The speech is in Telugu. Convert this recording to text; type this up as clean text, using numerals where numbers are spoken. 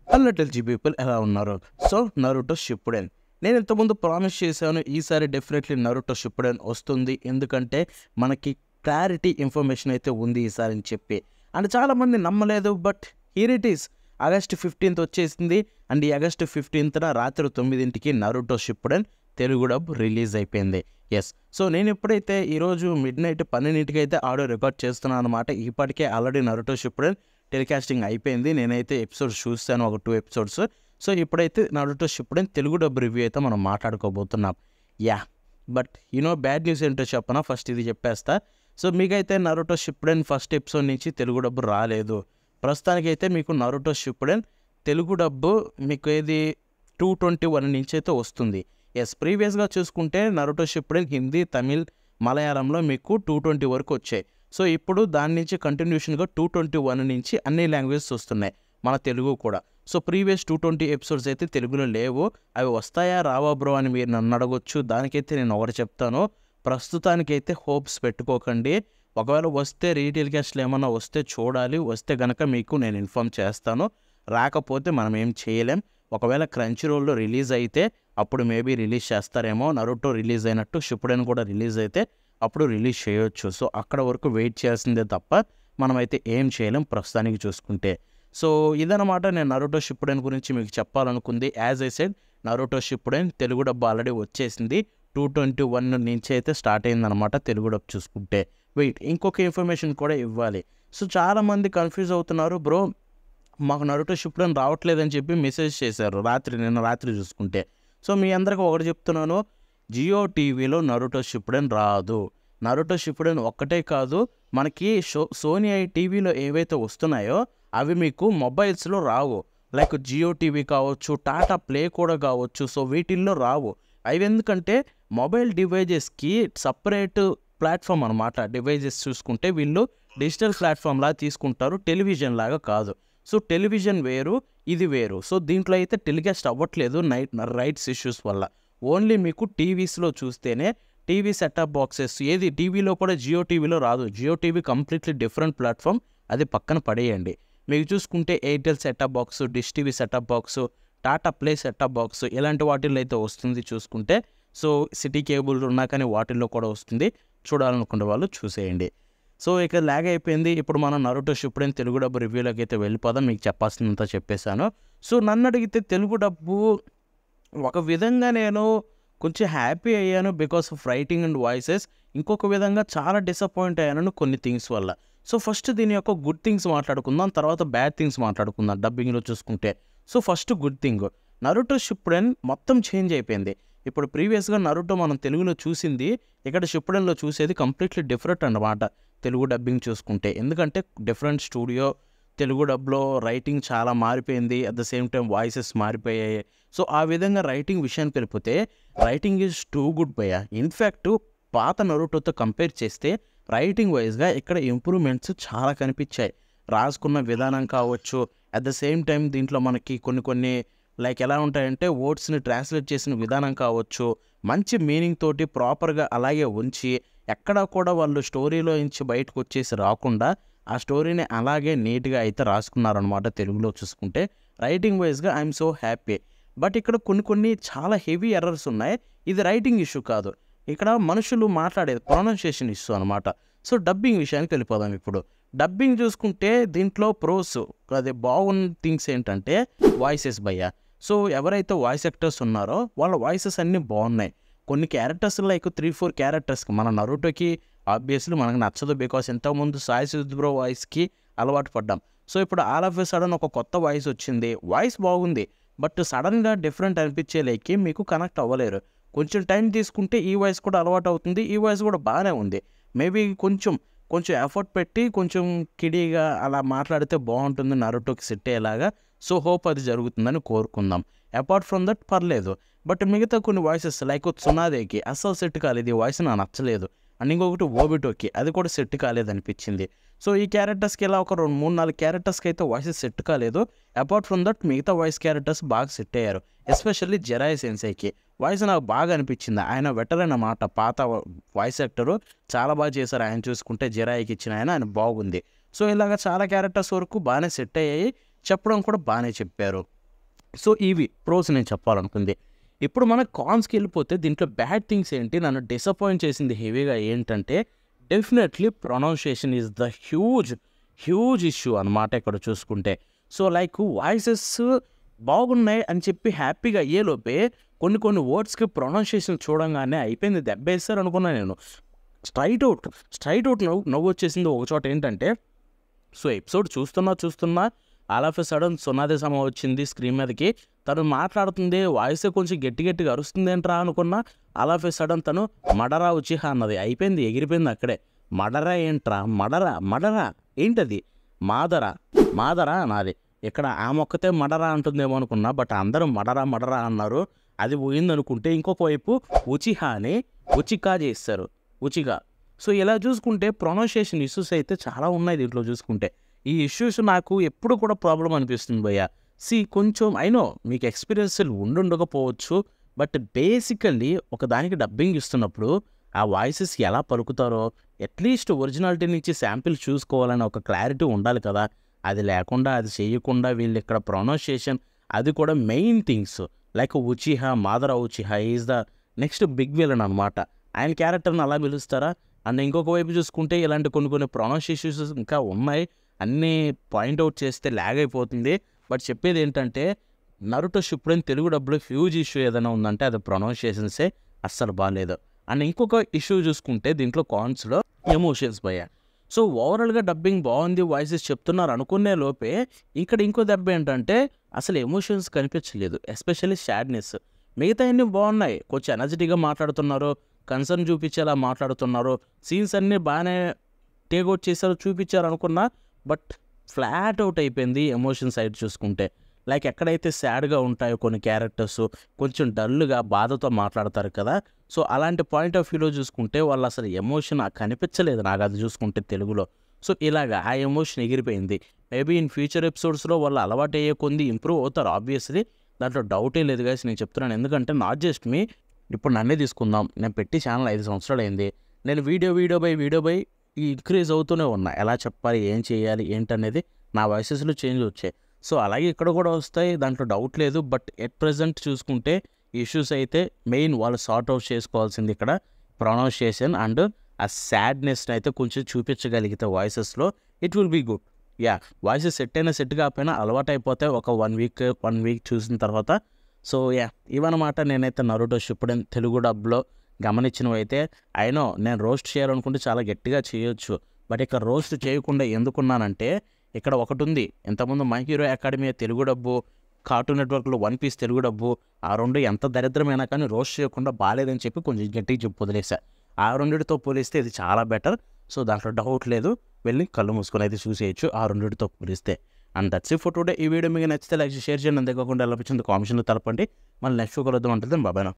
హలో టెల్జీ పీపుల్ ఎలా ఉన్నారు? సో నరుటో షిప్పుడెన్ నేను ఇంతకుముందు ప్రామిస్ చేశాను, ఈసారి డెఫినెట్లీ నరుటో షిప్పుడెన్ వస్తుంది. ఎందుకంటే మనకి క్లారిటీ ఇన్ఫర్మేషన్ అయితే ఉంది ఈసారి అని చెప్పి. అండ్ చాలామంది నమ్మలేదు, but here it is. August 15th వచ్చేసింది. అండ్ ఈ ఆగస్టు 15th రాత్రి 9కి Naruto Shippuden Telugu dub release అయిపోయింది. ఎస్, సో నేను ఎప్పుడైతే ఈరోజు మిడ్ నైట్ 12కి అయితే ఆడియో రికార్డ్ చేస్తున్నాను అనమాట. ఇప్పటికే ఆల్రెడీ నరుటో షిప్పుడెన్ టెలికాస్టింగ్ అయిపోయింది. నేనైతే ఎపిసోడ్స్ చూస్తాను, ఒక 2 ఎపిసోడ్స్. సో ఇప్పుడైతే Naruto Shippuden Telugu dub review అయితే మనం మాట్లాడుకోబోతున్నాం. బట్ బ్యాడ్ న్యూస్ ఏంటో చెప్పనా? ఫస్ట్ ఇది చెప్పేస్తా. సో మీకైతే నరుటో షిప్పుడెన్ ఫస్ట్ ఎపిసోడ్ నుంచి తెలుగు డబ్బు రాలేదు. ప్రస్తుతానికైతే మీకు నరుటో షిప్పుడెన్ తెలుగు డబ్బు మీకు ఏది 221 నుంచి అయితే వస్తుంది. ఎస్, ప్రీవియస్గా చూసుకుంటే నరుటో షిప్పుడెన్ హిందీ, తమిళ్, మలయాళంలో మీకు 220 వరకు వచ్చాయి. సో ఇప్పుడు దాని నుంచి కంటిన్యూషన్గా 221 నుంచి అన్ని లాంగ్వేజెస్ వస్తున్నాయి, మన తెలుగు కూడా. సో ప్రీవియస్ 220 ఎపిసోడ్స్ అయితే తెలుగులో లేవు. అవి వస్తాయా రావా బ్రో అని మీరు నన్ను అడగొచ్చు. దానికైతే నేను ఒకటి చెప్తాను, ప్రస్తుతానికైతే హోప్స్ పెట్టుకోకండి. ఒకవేళ వస్తే రీటైల్ క్యాస్ట్లు ఏమన్నా వస్తే చూడాలి. వస్తే గనక మీకు నేను ఇన్ఫామ్ చేస్తాను. రాకపోతే మనం ఏం చేయలేం. ఒకవేళ క్రంచీ రోల్లో రిలీజ్ అయితే అప్పుడు మేబీ రిలీజ్ చేస్తారేమో. నరుటో రిలీజ్ అయినట్టు షిప్పుడెన్ కూడా రిలీజ్ అయితే అప్పుడు రిలీజ్ చేయొచ్చు. సో అక్కడ వరకు వెయిట్ చేయాల్సిందే తప్ప మనమైతే ఏం చేయలేం ప్రస్తుతానికి చూసుకుంటే. సో ఇదనమాట నేను నరుటో షిప్పుడెన్ గురించి మీకు చెప్పాలనుకుంది. As I said, Naruto Shippuden Telugu dub already వచ్చేసింది. 221 నుంచి అయితే స్టార్ట్ అయిందనమాట తెలుగు డబ్బు చూసుకుంటే. వెయిట్, ఇంకొక ఇన్ఫర్మేషన్ కూడా ఇవ్వాలి. సో చాలామంది కన్ఫ్యూజ్ అవుతున్నారు, బ్రో మాకు నరుటో షిప్పుడెన్ రావట్లేదని చెప్పి మెసేజ్ చేశారు నిన్న రాత్రి చూసుకుంటే. సో మీ అందరికీ ఒకటి చెప్తున్నాను, జియో టీవీలో నరుటో షిప్పుడెన్ రాదు. నరుటో షిప్పుడెన్ ఒక్కటే కాదు, మనకి సోనీ ఐ టీవీలో ఏవైతే వస్తున్నాయో అవి మీకు మొబైల్స్లో రావు. లైక్ జియో టీవీ కావచ్చు, టాటా ప్లే కూడా కావచ్చు. సో వీటిల్లో రావు. అవి ఎందుకంటే మొబైల్ డివైజెస్కి సపరేట్ ప్లాట్ఫామ్ అనమాట. డివైజెస్ చూసుకుంటే వీళ్ళు డిజిటల్ ప్లాట్ఫామ్ లాగా తీసుకుంటారు, టెలివిజన్ లాగా కాదు. సో టెలివిజన్ వేరు, ఇది వేరు. సో దీంట్లో అయితే టెలికాస్ట్ అవ్వట్లేదు రైట్స్ ఇష్యూస్ వల్ల. ఓన్లీ మీకు టీవీస్లో చూస్తేనే, టీవీ సెటప్ బాక్సెస్ ఏది టీవీలో కూడా జియో టీవీలో రాదు. Jio TV completely different platform, అది పక్కన పడేయండి. మీకు చూసుకుంటే Airtel setup box, dish TV setup box, Tata play setup box ఇలాంటి వాటిల్లో అయితే వస్తుంది చూసుకుంటే. సో సిటీ కేబుల్ ఉన్నా కానీ వాటిల్లో కూడా వస్తుంది. చూడాలనుకునే వాళ్ళు చూసేయండి. సో ఇక ల్యాగ్ అయిపోయింది. ఇప్పుడు మనం నరుటో షిప్పుడెన్ తెలుగు డబ్బు రివ్యూలోకి అయితే వెళ్ళిపోదాం. మీకు చెప్పాల్సినంత చెప్పేశాను. సో నన్ను అడిగితే తెలుగు డబ్బు ఒక విధంగా నేను కొంచెం హ్యాపీ అయ్యాను because of writing and voices. ఇంకొక విధంగా చాలా డిసప్పాయింట్ అయ్యాను కొన్ని థింగ్స్ వల్ల. సో ఫస్ట్ దీని యొక్క గుడ్ థింగ్స్ మాట్లాడుకుందాం, తర్వాత బ్యాడ్ థింగ్స్ మాట్లాడుకుందాం డబ్బింగ్లో చూసుకుంటే. So first good thing, Naruto Shippuden మొత్తం చేంజ్ అయిపోయింది. ఇప్పుడు ప్రీవియస్గా నరుటో మనం తెలుగులో చూసింది, ఇక్కడ షిప్పుడెన్లో చూసేది కంప్లీట్లీ డిఫరెంట్ అన్నమాట తెలుగు డబ్బింగ్ చూసుకుంటే. ఎందుకంటే డిఫరెంట్ స్టూడియో, తెలుగు డబ్లో రైటింగ్ చాలా మారిపోయింది. At the same time voices మారిపోయాయి. సో ఆ విధంగా రైటింగ్ విషయానికి వెళ్ళిపోతే రైటింగ్ ఈజ్ టూ గుడ్ భయ్యా. ఇన్ఫ్యాక్ట్ పాత నరుటోతో కంపేర్ చేస్తే రైటింగ్ వైజ్గా ఇక్కడ ఇంప్రూవ్మెంట్స్ చాలా కనిపించాయి. రాసుకున్న విధానం కావచ్చు, అట్ ద సేమ్ టైం దీంట్లో మనకి కొన్ని లైక్ ఎలా ఉంటాయంటే వర్డ్స్ని ట్రాన్స్లేట్ చేసిన విధానం కావచ్చు, మంచి మీనింగ్ తోటి ప్రాపర్గా అలాగే ఉంచి, ఎక్కడా కూడా వాళ్ళు స్టోరీలో నుంచి బయటకు వచ్చేసి రాకుండా ఆ స్టోరీని అలాగే నీట్గా అయితే రాసుకున్నారనమాట తెలుగులో చూసుకుంటే. రైటింగ్ వైజ్గా ఐఎమ్ సో హ్యాపీ. బట్ ఇక్కడ కొన్ని చాలా హెవీ ఎర్రర్స్ ఉన్నాయి. ఇది రైటింగ్ ఇష్యూ కాదు, ఇక్కడ మనుషులు మాట్లాడేది ప్రొనౌన్సియేషన్ ఇష్యూ అనమాట. సో డబ్బింగ్ విషయానికి వెళ్ళిపోదాం. ఇప్పుడు డబ్బింగ్ చూసుకుంటే దీంట్లో ప్రోస్ అదే బాగున్న థింగ్స్ ఏంటంటే వాయిసెస్ భయ్యా. సో ఎవరైతే వాయిస్ యాక్టర్స్ ఉన్నారో వాళ్ళ వాయిసెస్ అన్నీ బాగున్నాయి. కొన్ని క్యారెక్టర్స్ లైక్ 3-4 క్యారెక్టర్స్కి మన నరుటోకి ఆబ్వియస్లీ మనకు నచ్చదు, బికాస్ ఇంతకుముందు సాయి సుధ్ బ్రో వాయిస్కి అలవాటు పడ్డాం. సో ఇప్పుడు ఆల్ ఆఫ్ ఎ సడన్ ఒక కొత్త వాయిస్ వచ్చింది, వాయిస్ బాగుంది, బట్ సడన్గా డిఫరెంట్ అనిపించే లైక్కి మీకు కనెక్ట్ అవ్వలేరు. కొంచెం టైం తీసుకుంటే ఈ వాయిస్ కూడా అలవాటు అవుతుంది. ఈ వాయిస్ కూడా బాగానే ఉంది. మేబీ కొంచెం ఎఫర్ట్ పెట్టి కొంచెం కిడీగా అలా మాట్లాడితే బాగుంటుంది నరుటోకి సెట్ అయ్యేలాగా. సో హోప్ అది జరుగుతుందని కోరుకుందాం. అపార్ట్ ఫ్రమ్ దట్ పర్లేదు. బట్ మిగతా కొన్ని వాయిసెస్ లైక్ సునాదేకి అస్సలు సెట్ కాలేదు, ఈ వాయిస్ నాకు నచ్చలేదు. అండ్ ఇంకొకటి ఓబిటోకి అది కూడా సెట్ కాలేదనిపించింది. సో ఈ క్యారెక్టర్స్కి ఇలా ఒక 2-3-4 క్యారెక్టర్స్కి అయితే వాయిసెస్ సెట్ కాలేదు. అపార్ట్ ఫ్రమ్ దట్ మిగతా వాయిస్ క్యారెక్టర్స్ బాగా సెట్ అయ్యారు. ఎస్పెషల్లీ జెరాయ్ సెన్సైకి వాయిస్ నాకు బాగా అనిపించింది. ఆయన వెటరన్ అన్నమాట, పాత వాయిస్ యాక్టరు, చాలా బాగా చేశారు. ఆయన చూసుకుంటే జెరాయికి ఇచ్చిన ఆయన బాగుంది. సో ఇలాగ చాలా క్యారెక్టర్స్ వరకు బాగానే సెట్ అయ్యాయి, చెప్పడం కూడా బాగానే చెప్పారు. సో ఇవి ప్రోస్ నేను చెప్పాలనుకుంది. ఇప్పుడు మన కాన్స్కి వెళ్ళిపోతే దీంట్లో బ్యాడ్ థింగ్స్ ఏంటి, నన్ను డిసప్పాయింట్ చేసింది హెవీగా ఏంటంటే definitely pronunciation is the huge issue అనమాట ఇక్కడ చూసుకుంటే. సో లైక్ వాయిసెస్ బాగున్నాయి అని చెప్పి హ్యాపీగా అయ్యేలోపే కొన్ని వర్డ్స్కి ప్రొనౌన్సియేషన్ చూడంగానే అయిపోయింది, దెబ్బేస్తారు అనుకున్నాను నేను. స్ట్రైట్ అవుట్ నవ్వు వచ్చేసింది ఒక చోట. ఏంటంటే సో ఎపిసోడ్ చూస్తున్నా ఆల్ ఆఫ్ ఎ సడన్ సునాదే సమ వచ్చింది స్క్రీన్ మీదకి. తను మాట్లాడుతుంది, వాయిసే కొంచెం గట్టిగా అరుస్తుంది ఏంట్రా అనుకున్నా. ఆల్ ఆఫ్ ఎ సడన్ తను మడరా ఉచిహా అన్నది. అయిపోయింది, ఎగిరిపోయింది అక్కడే. మడరా ఏంట్రా, మడరా ఏంటది, మాదరా అన్నది. ఇక్కడ ఆ మొక్కతే మడరా అంటుందేమో అనుకున్నా, బట్ అందరూ మడరా అన్నారు. అది పోయిందనుకుంటే ఇంకొక వైపు ఉచిహాని ఉచికా చేస్తారు, ఉచిగా. సో ఇలా చూసుకుంటే ప్రొనౌన్సియేషన్ ఇష్యూస్ అయితే చాలా ఉన్నాయి దీంట్లో చూసుకుంటే. ఈ ఇష్యూస్ నాకు ఎప్పుడు కూడా ప్రాబ్లం అనిపిస్తుంది భయ్య. కొంచెం అయినో మీకు ఎక్స్పీరియన్స్లు ఉండకపోవచ్చు, బట్ బేసికల్లీ ఒక దానికి డబ్బింగ్ ఇస్తున్నప్పుడు ఆ వాయిసెస్ ఎలా పలుకుతారో అట్లీస్ట్ ఒరిజినాలిటీ నుంచి శాంపిల్ చూసుకోవాలని ఒక క్లారిటీ ఉండాలి కదా. అది లేకుండా, అది చేయకుండా వీళ్ళు ఇక్కడ ప్రొనౌన్సియేషన్, అది కూడా main things like Madara Uchiha is the next big villain అనమాట. ఆయన క్యారెక్టర్ని అలా పిలుస్తారా? అండ్ ఇంకొక వైపు చూసుకుంటే ఇలాంటి కొన్ని ప్రొనౌన్సియేషన్స్ ఇంకా ఉన్నాయి. అన్నీ పాయింట్అవుట్ చేస్తే ల్యాగ్ అయిపోతుంది. బట్ చెప్పేది ఏంటంటే నరుటో షిప్పుడెన్ తెలుగు డబ్బులో హ్యూజ్ ఇష్యూ ఏదైనా ఉందంటే అది ప్రొనౌన్సియేషన్సే అస్సలు బాగాలేదు. అండ్ ఇంకొక ఇష్యూ చూసుకుంటే దీంట్లో కాన్స్లో ఎమోషన్స్ భయ్య. సో ఓవరాల్గా డబ్బింగ్ బాగుంది, వాయిసెస్ చెప్తున్నారు అనుకునే లోపే ఇక్కడ ఇంకో దెబ్బ ఏంటంటే అసలు ఎమోషన్స్ కనిపించలేదు, ఎస్పెషల్లీ సాడ్నెస్. మిగతా అన్నీ బాగున్నాయి, కొంచెం ఎనర్జెటిక్గా మాట్లాడుతున్నారు, కన్సర్న్ చూపించేలా మాట్లాడుతున్నారు, సీన్స్ అన్నీ బాగానే టేక్అవుట్ చేశారు, చూపించారు అనుకున్నా. బట్ ఫ్లాట్ అవుట్ అయిపోయింది ఎమోషన్ సైడ్ చూసుకుంటే. లైక్ ఎక్కడైతే సాడ్గా ఉంటాయో కొన్ని క్యారెక్టర్స్ కొంచెం డల్గా బాధతో మాట్లాడతారు కదా. సో అలాంటి పాయింట్ ఆఫ్ వ్యూలో చూసుకుంటే వాళ్ళు అసలు ఎమోషన్ కనిపించలేదు నాకు అది చూసుకుంటే తెలుగులో. సో ఇలాగా ఆ ఎమోషన్ ఎగిరిపోయింది. మేబీ ఇన్ ఫ్యూచర్ ఎపిసోడ్స్లో వాళ్ళు అలవాటు అయ్యే కొంది ఇంప్రూవ్ అవుతారు ఆబ్వియస్లీ, దాంట్లో డౌటే లేదు గైస్, నేను చెప్తున్నాను. ఎందుకంటే నాట్ జస్ట్ మీ, ఇప్పుడు నన్నే తీసుకుందాం, నేను పెట్టి ఛానల్ 5 సంవత్సరాలు అయింది. నేను వీడియో బై ఇంక్రీజ్ అవుతూనే ఉన్నా. ఎలా చెప్పాలి, ఏం చేయాలి ఏంటనేది నా వాయిసెస్లో చేంజ్ వచ్చాయి. సో అలాగే ఇక్కడ కూడా వస్తాయి, దాంట్లో డౌట్ లేదు. బట్ ఎట్ ప్రజెంట్ చూసుకుంటే ఇష్యూస్ అయితే మెయిన్ వాళ్ళు సార్ట్ అవుట్ చేసుకోవాల్సింది ఇక్కడ ప్రొనౌన్సియేషన్ అండ్ ఆ సాడ్నెస్ని అయితే కొంచెం చూపించగలిగితే వాయిసెస్లో it will be good. Voices set అయినా సెట్ కాకపోయినా అలవాటు అయిపోతే ఒక 1 వీక్ చూసిన తర్వాత. సో ఇవన్నమాట నేనైతే నరుటో షిప్పుడెన్ తెలుగు డబ్లో గమనించినవి అయితే. అయినో నేను రోస్ట్ చేయాలనుకుంటే చాలా గట్టిగా చేయొచ్చు, బట్ ఇక్కడ రోస్ట్ చేయకుండా ఎందుకున్నానంటే ఇక్కడ ఒకటి ఉంది. ఇంతకుముందు మై హీరో అకాడమీ తెలుగు డబ్బు, కార్టూన్ నెట్వర్క్లో వన్ పీస్ తెలుగు డబ్బు, ఆ రెండు ఎంత దరిద్రమైనా కానీ రోస్ట్ చేయకుండా బాగాలేదని చెప్పి కొంచెం గట్టిగా చెప్పి వదిలేసా. ఆ రెండిటితో పోలిస్తే ఇది చాలా బెటర్. సో దాంట్లో డౌట్ లేదు, వెళ్ళి కళ్ళు మూసుకొని అయితే చూసేయచ్చు ఆ రెండిటితో పోలిస్తే. And that's it for today. ఈ వీడియో మీకు నచ్చితే లైక్ షేర్ చేయండి, అంతేకాకుండా ఎలా వచ్చింది కామెంట్స్లో తెలపండి. మళ్ళీ నెక్స్ట్ కలుద్దాం ఉంటుంది. బాబాయ్.